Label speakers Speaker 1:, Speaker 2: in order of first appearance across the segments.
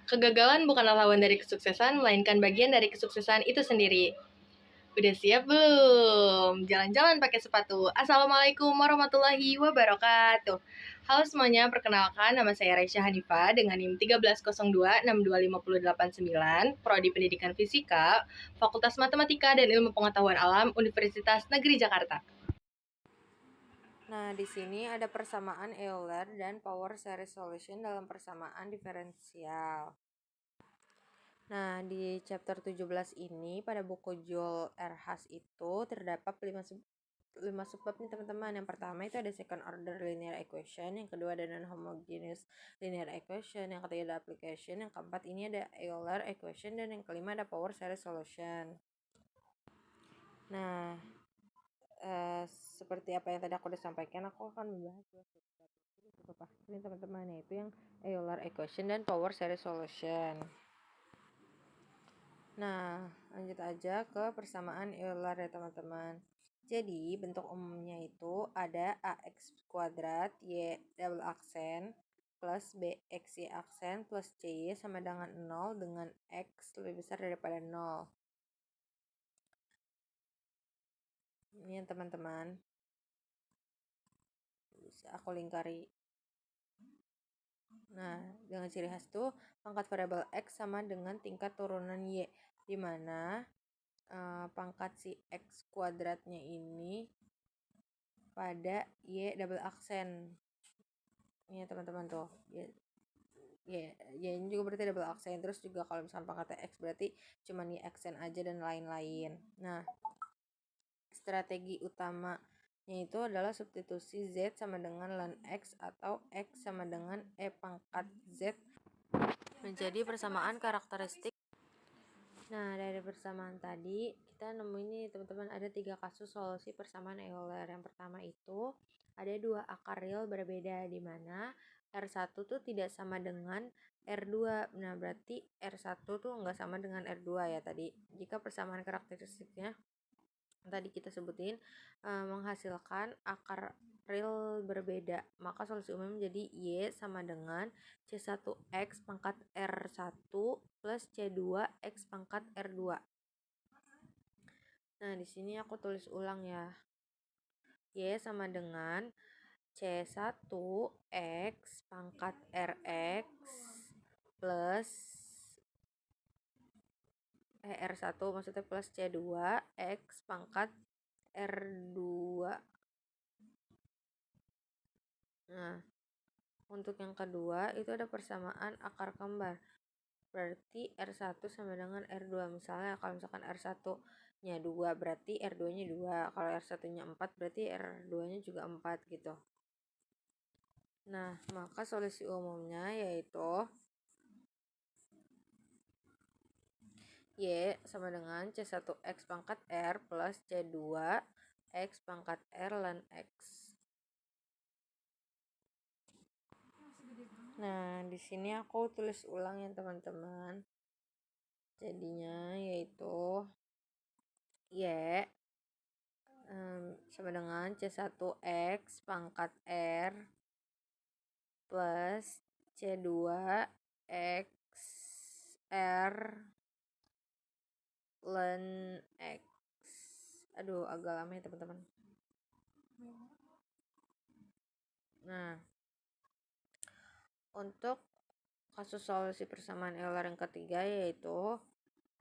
Speaker 1: Kegagalan bukanlah lawan dari kesuksesan, melainkan bagian dari kesuksesan itu sendiri. Udah siap belum? Jalan-jalan pakai sepatu. Assalamualaikum warahmatullahi wabarakatuh. Halo semuanya, perkenalkan nama saya Raisya Hanifah dengan NIM 1302625089, Prodi Pendidikan Fisika, Fakultas Matematika dan Ilmu Pengetahuan Alam, Universitas Negeri Jakarta. Nah, di sini ada persamaan Euler dan power series solution dalam persamaan diferensial. Nah, di chapter 17 ini pada buku Joule R. Haas itu terdapat 5 subbab nih teman-teman. Yang pertama itu ada second order linear equation, yang kedua ada non-homogeneous linear equation, yang ketiga ada application, yang keempat ini ada Euler equation, dan yang kelima ada power series solution. Nah, seperti apa yang tadi aku udah sampaikan, aku akan membahas subbab ini teman-teman, yaitu yang Euler equation dan power series solution. Nah, lanjut aja ke persamaan Euler ya teman-teman. Jadi, bentuk umumnya itu ada ax kuadrat y double aksen plus bx y aksen plus cy sama dengan 0 dengan x lebih besar daripada 0. Ini ya teman-teman. Bisa aku lingkari. Nah, dengan ciri khas tuh pangkat variabel x sama dengan tingkat turunan y, di mana pangkat si x kuadratnya ini pada y double aksen. Ini ya teman-teman tuh. Ya ini juga berarti double aksen. Terus juga kalau misalkan pangkatnya x berarti cuma y aksen aja dan lain-lain. Nah, strategi utamanya itu adalah substitusi z sama dengan ln x atau x sama dengan e pangkat z menjadi persamaan karakteristik. Nah, dari persamaan tadi kita nemu ini teman-teman, ada 3 kasus solusi persamaan Euler. Yang pertama itu ada 2 akar real berbeda, di mana R1 tuh tidak sama dengan R2. Nah, berarti R1 tuh nggak sama dengan R2 ya tadi. Jika persamaan karakteristiknya tadi kita sebutin menghasilkan akar real berbeda, maka solusi umum menjadi Y sama dengan C1X pangkat R1 plus C2X pangkat R2. Nah, di sini aku tulis ulang ya. Y sama dengan C1X pangkat Rx plus R1 maksudnya plus C2X pangkat R2. Nah, untuk yang kedua itu ada persamaan akar kembar. Berarti R1 sama dengan R2. Misalnya kalau misalkan R1-nya 2 berarti R2-nya 2. Kalau R1-nya 4 berarti R2-nya juga 4 gitu. Nah, maka solusi umumnya yaitu Y sama dengan C1X pangkat R plus C2X pangkat R ln X. Nah, di sini aku tulis ulang ya teman-teman. Jadinya yaitu Y sama dengan C1X pangkat R plus C2X R ln X. Aduh, agak lama ya teman-teman. Nah, untuk kasus solusi persamaan Euler yang ketiga yaitu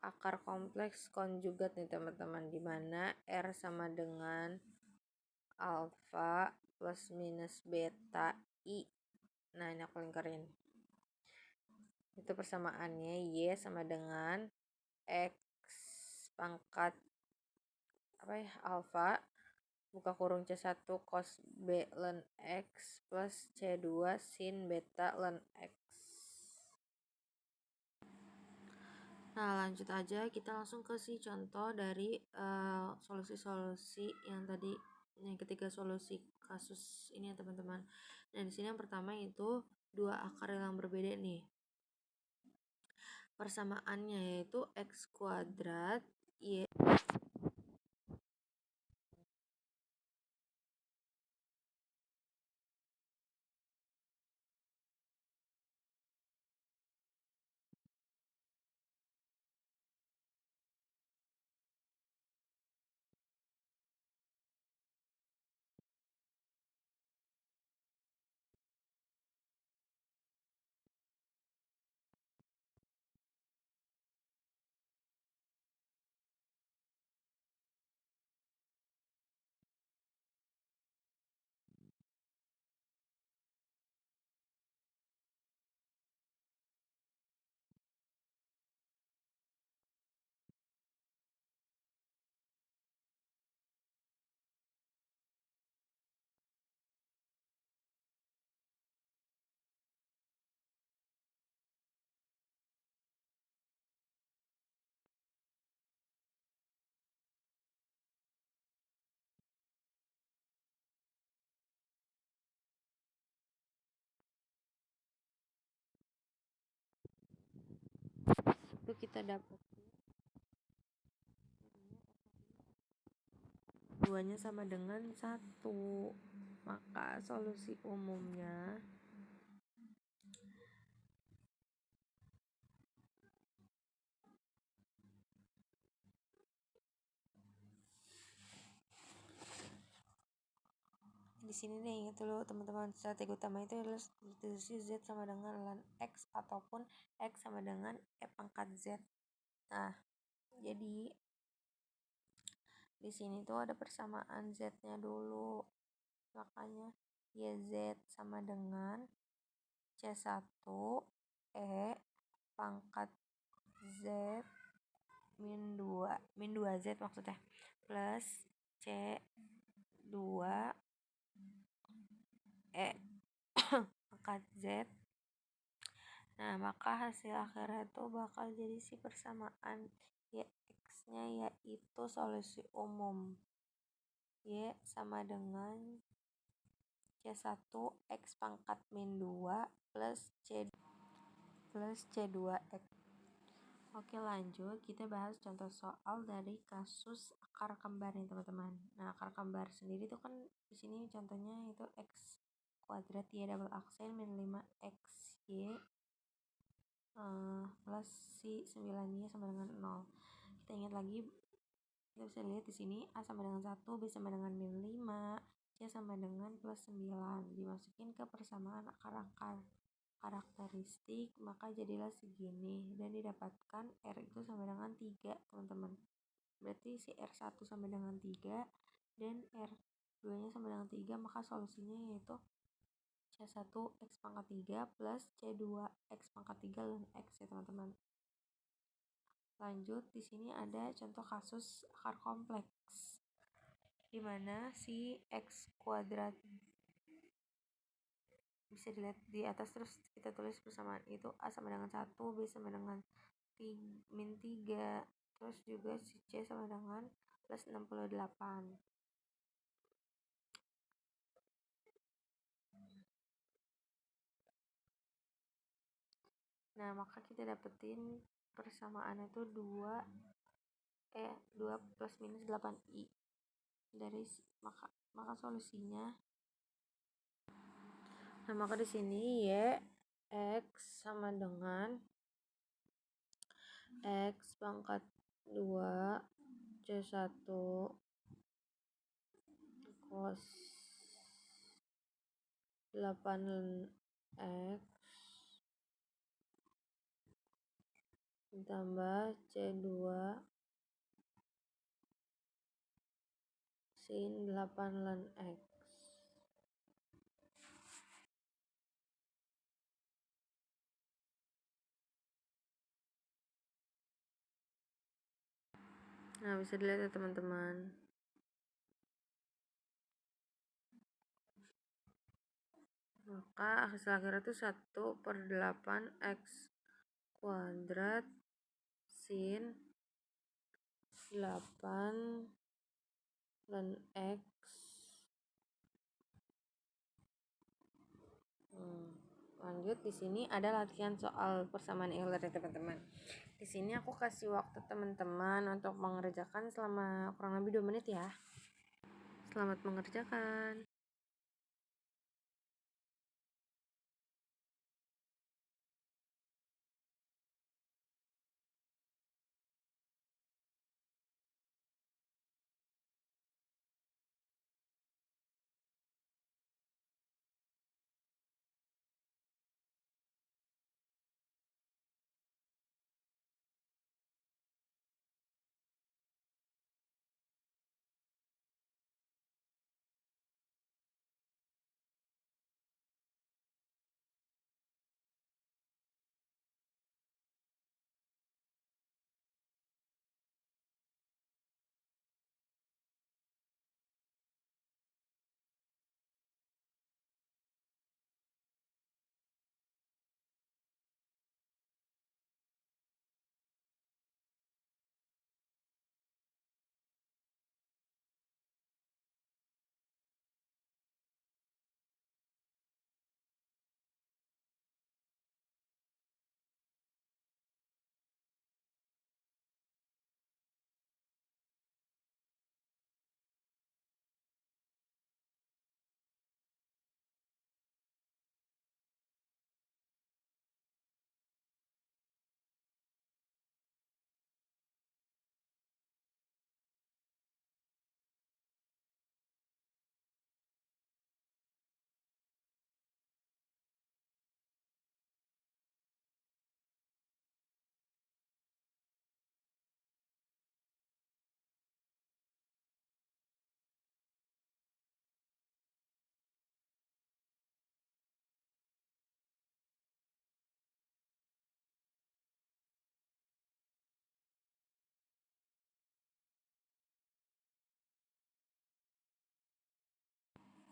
Speaker 1: akar kompleks konjugat nih teman-teman, di mana R sama dengan alfa plus minus beta I. Nah, ini aku lingkarin. Itu persamaannya Y sama dengan X pangkat alfa buka kurung C1 cos B ln X plus C2 sin beta ln X. Nah, lanjut aja kita langsung ke si contoh dari solusi-solusi yang tadi, yang ketiga solusi kasus ini ya teman-teman. Nah, di sini yang pertama itu 2 akar yang berbeda nih. Persamaannya yaitu x kuadrat y kita dapat 2-nya sama dengan 1. Maka solusi umumnya di sini deh, ingat dulu teman-teman, strategi utama itu adalah substitusi Z sama dengan ln X ataupun X sama dengan E pangkat Z. Nah, jadi di sini tuh ada persamaan Z-nya dulu. Makanya ya Z sama dengan C1 E pangkat Z min 2Z maksudnya, plus C2 E pangkat Z. Nah, maka hasil akhirnya itu bakal jadi si persamaan Y X-nya yaitu solusi umum Y sama dengan C1 X pangkat min 2 plus C2 X. Oke, lanjut kita bahas contoh soal dari kasus akar kembar nih teman-teman. Nah, akar kembar sendiri itu kan di sini contohnya itu X kuadrat Y double aksen min 5XY plus si 9Y sama dengan 0. Kita ingat lagi, kita bisa lihat di sini A sama dengan 1, B sama dengan min 5, C sama dengan plus 9. Dimasukin ke persamaan akar-akar karakteristik, maka jadilah segini dan didapatkan R itu sama dengan 3, teman-teman. Berarti si R1 sama dengan 3 dan R2-nya sama dengan 3, maka solusinya yaitu C1 X pangkat 3 plus C2 X pangkat 3 ln X ya teman-teman. Lanjut, di sini ada contoh kasus akar kompleks di mana si X kuadrat bisa dilihat di atas, terus kita tulis persamaan itu A sama dengan 1, B sama dengan min 3, terus juga si C sama dengan plus 68. Nah, maka kita dapetin persamaannya itu 2 plus minus 8i. Dari maka solusinya, nah maka di sini Y X sama dengan X pangkat 2 C1 cos 8 ln X ditambah C2 sin 8 ln X. Nah, bisa dilihat ya teman-teman. Maka hasil akhirnya itu 1/8 X kuadrat sin 8 ln X. Lanjut, di sini ada latihan soal persamaan Euler ya teman-teman. Di sini aku kasih waktu teman-teman untuk mengerjakan selama kurang lebih 2 menit ya. Selamat mengerjakan.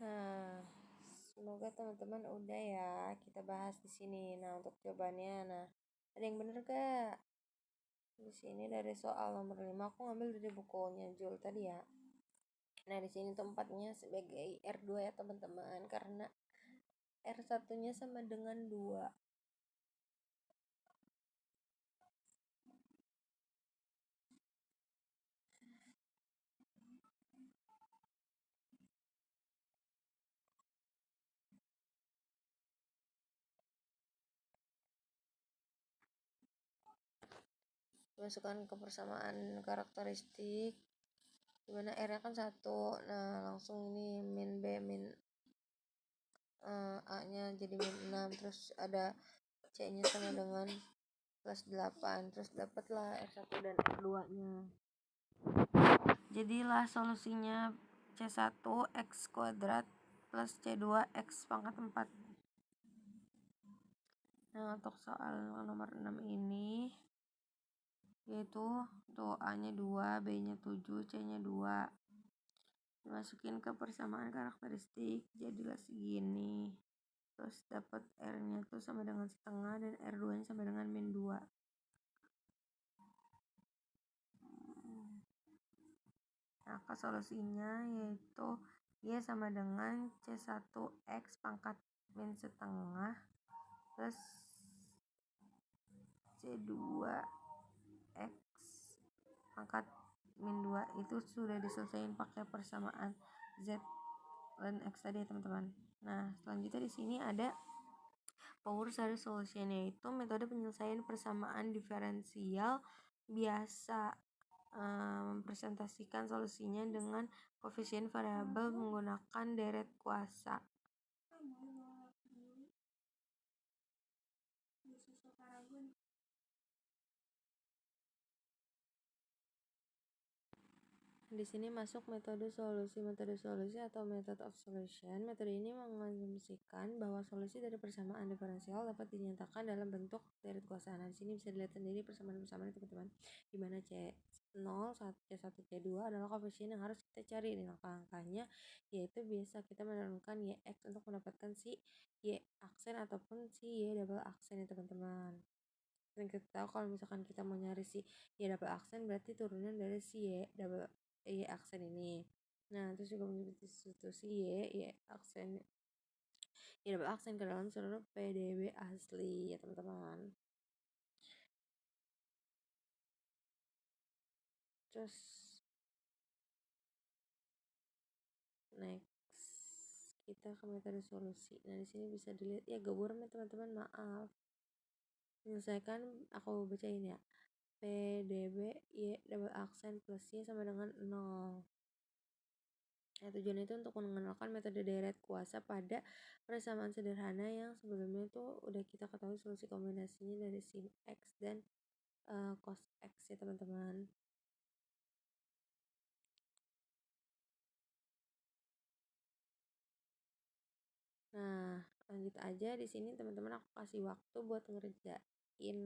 Speaker 1: Nah, semoga teman-teman udah ya kita bahas di sini. Nah, untuk jawabannya, nah ada yang bener gak? Di sini dari soal nomor 5 aku ngambil dari bukunya Jul tadi ya. Nah, di sini tempatnya sebagai R2 ya teman-teman, karena R1-nya sama dengan 2. Masukkan ke persamaan karakteristik, dimana R-nya kan 1. Nah, langsung ini min B min A-nya jadi min 6, terus ada C-nya sama dengan plus 8, terus dapatlah R1 dan R2-nya. Jadilah solusinya C1 X kuadrat plus C2 X pangkat 4. Nah, untuk soal nomor 6 ini yaitu tuh A-nya 2, B-nya 7, C-nya 2. Dimasukin ke persamaan karakteristik, jadilah segini. Terus dapat R-nya tuh sama dengan setengah dan R2-nya sama dengan min 2. Nah, solusinya yaitu Y sama dengan C1X pangkat min setengah plus C2X pangkat min 2. Itu sudah diselesaikan pakai persamaan Z dan X tadi ya teman-teman. Nah, selanjutnya di sini ada power series solution, yaitu metode penyelesaian persamaan diferensial biasa. Mempresentasikan solusinya dengan koefisien variabel menggunakan deret kuasa. Di sini masuk metode solusi atau method of solution. Metode ini mengasumsikan bahwa solusi dari persamaan diferensial dapat dinyatakan dalam bentuk deret kuasa. Nah, di sini bisa dilihat sendiri persamaan-persamaan teman-teman, di mana C0, C1, C2 adalah koefisien yang harus kita cari di angka-angkanya, yaitu biasa kita menurunkan YX untuk mendapatkan si Y aksen ataupun si Y double aksen ya teman-teman. Dan kita tahu kalau misalkan kita mau nyari si Y double aksen, berarti turunan dari si Y aksen ini. Nah, terus juga substitusi Y double aksen ke dalam seluruh PDB asli ya teman-teman. Terus next kita ke metode solusi. Nah, di sini bisa dilihat ya buram ya teman-teman, maaf. Menyelesaikan, aku bacain ya. PDB Y double aksen plus Y sama dengan 0. Nah, tujuan itu untuk mengenalkan metode deret kuasa pada persamaan sederhana yang sebelumnya itu udah kita ketahui solusi kombinasinya dari sin X dan cos X ya teman-teman. Nah, lanjut aja di sini teman-teman, aku kasih waktu buat ngerjain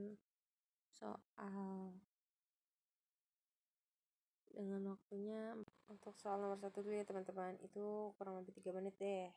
Speaker 1: soal dengan waktunya. Untuk soal nomor 1 dulu ya teman-teman, itu kurang lebih 3 menit deh.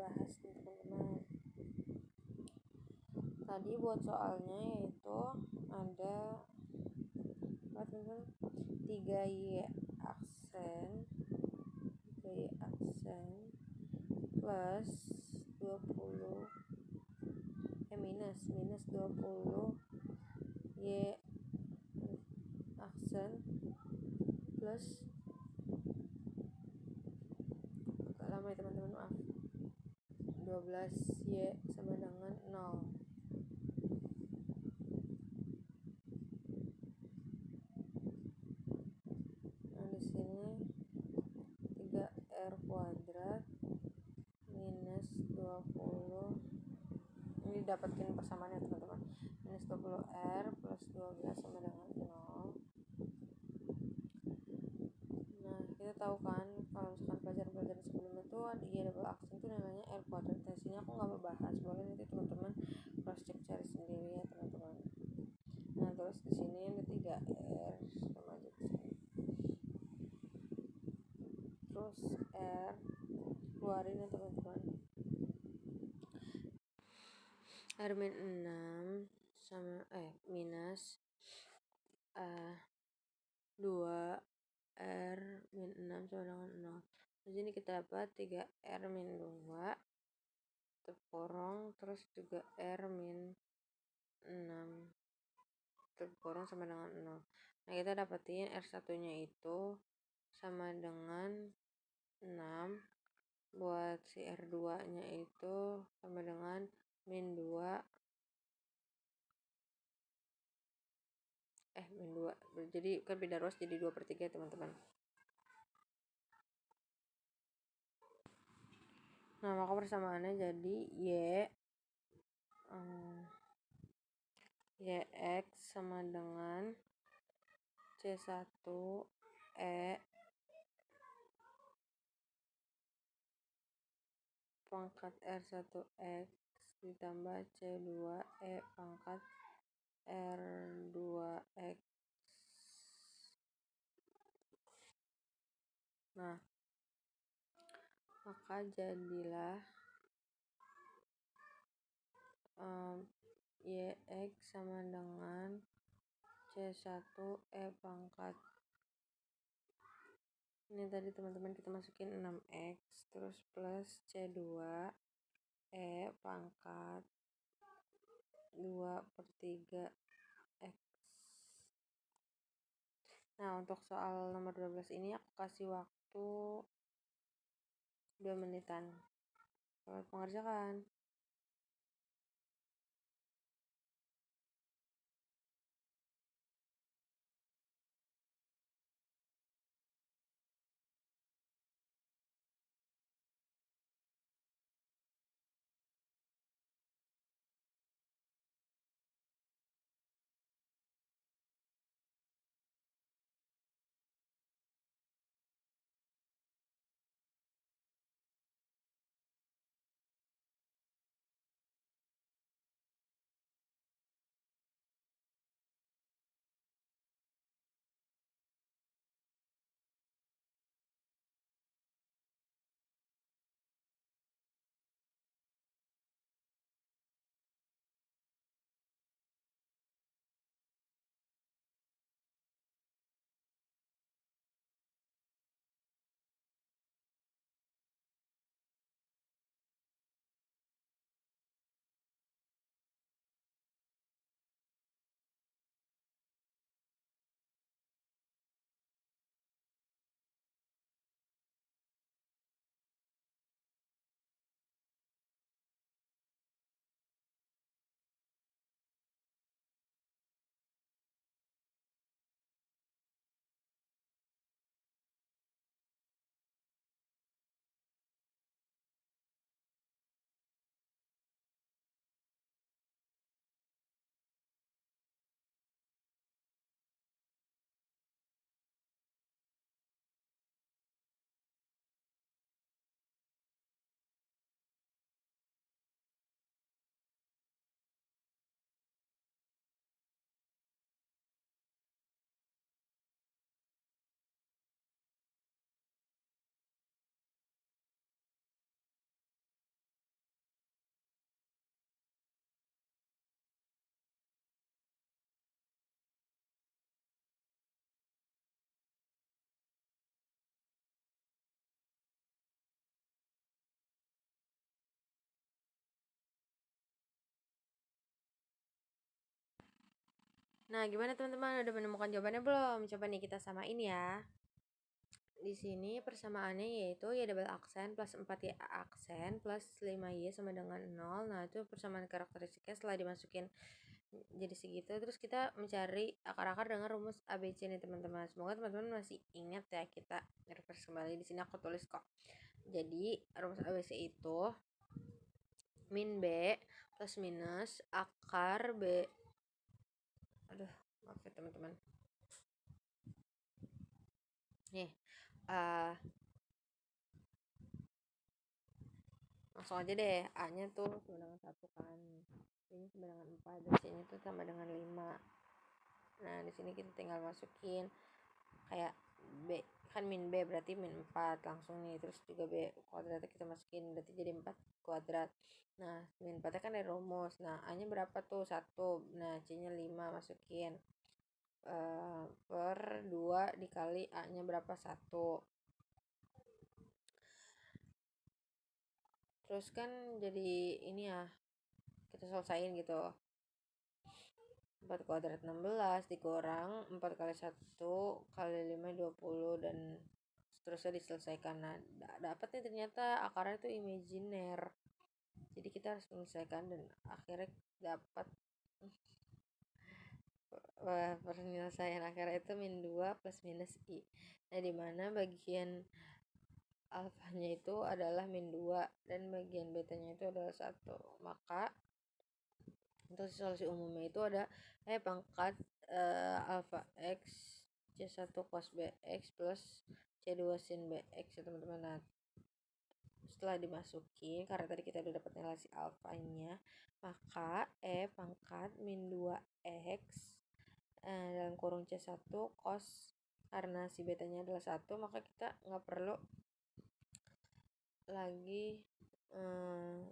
Speaker 1: bahas nih teman-teman. Tadi buat soalnya yaitu ada apa teman-teman, 3Y aksen plus 20 minus 20 Y aksen plus agak lama ya teman-teman, maaf, 12Y sama dengan 0. Nah di sini 3R kuadrat minus 20, ini dapatkan persamaannya teman-teman, minus 20R plus 12 sama dengan 0. Nah kita tahu kan kalau misalkan pelajaran-pelajaran sebelumnya tuh ada Y double aksen itu namanya R kuadrat. Di sini aku nggak membahas, boleh nanti teman-teman cross check cari sendiri ya teman-teman. Nah terus di sini ada 3R sama aja di sini, terus R keluarin ya teman-teman, R min 6 sama minus 2R min 6 sama dengan 0. Di sini kita dapat 3R min 2 terkurang terus juga R min 6 terkurang sama dengan 0. Nah kita dapetin R1 nya itu sama dengan 6, buat si R2 nya itu sama dengan min 2 jadi kan beda ruas jadi 2/3 teman-teman. Nah maka persamaannya jadi Yx sama dengan C1E pangkat R1X ditambah C2E pangkat R2X. Nah maka jadilah Yx sama dengan C1E pangkat, ini tadi teman-teman kita masukin 6X terus plus C2E pangkat 2/3 X. Nah untuk soal nomor 12 ini aku kasih waktu 2 menitan. Selamat mengerjakan. Nah, gimana teman-teman? Udah menemukan jawabannya belum? Coba nih kita samain ya. Di sini persamaannya yaitu y double aksen plus 4y aksen plus 5y sama dengan 0. Nah, itu persamaan karakteristiknya setelah dimasukin jadi segitu. Terus kita mencari akar-akar dengan rumus ABC nih teman-teman. Semoga teman-teman masih ingat ya, kita refresh kembali. Di sini aku tulis kok. Jadi, rumus ABC itu min B plus minus akar B. Aduh, maaf ya teman-teman. Nih, langsung aja deh. A nya tuh sama dengan 1 kan, B nya sama dengan 4, dan C nya tuh sama dengan 5. Nah, di sini kita tinggal masukin kayak B kan min B berarti min 4 langsung nih. Terus juga B kuadratnya kita masukin, berarti jadi 4 kuadrat. Nah, min 4 kan ada rumus. Nah, A nya berapa tuh? 1. Nah, C nya 5, masukin per 2 dikali A nya berapa? 1. Terus kan jadi ini ya, kita selesaiin gitu. 4 kuadrat 16 dikurang 4 kali 1 kali 5 20 dan seterusnya diselesaikan. Nah, dapat nih ternyata akarnya itu imajiner. Jadi kita harus menyelesaikan dan akhirnya dapat penyelesaian akhirnya itu min 2 plus minus i. Nah, dimana bagian alfanya itu adalah min 2 dan bagian betanya itu adalah 1. Maka untuk solusi umumnya itu ada pangkat alfa x C1 cos bx plus C2 sin bx ya teman-teman. Nah, setelah dimasukin, karena tadi kita udah dapat nilai si alfanya, maka pangkat min 2x dalam kurung C1 cos, karena si betanya adalah 1, maka kita nggak perlu lagi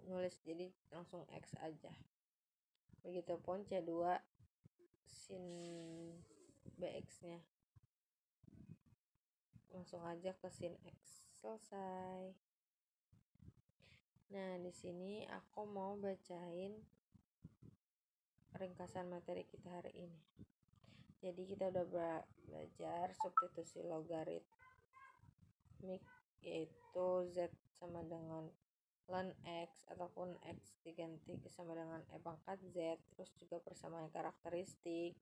Speaker 1: nulis, jadi langsung x aja. Begitupun C2 sin bx nya, langsung aja ke sin x. Selesai. Nah, di sini aku mau bacain ringkasan materi kita hari ini. Jadi kita udah belajar substitusi logaritmik, yaitu z sama dengan ln x ataupun x diganti sama dengan pangkat z. Terus juga persamaan karakteristik.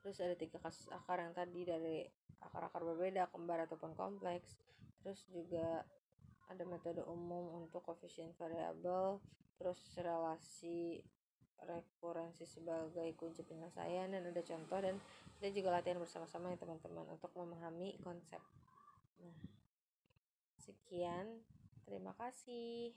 Speaker 1: Terus ada 3 kasus akar yang tadi dari akar-akar berbeda, kembar ataupun kompleks. Terus juga ada metode umum untuk koefisien variabel. Terus relasi rekurensi sebagai kunci penyelesaian, dan ada contoh, dan kita juga latihan bersama-sama ya teman-teman untuk memahami konsep. Nah, sekian, terima kasih.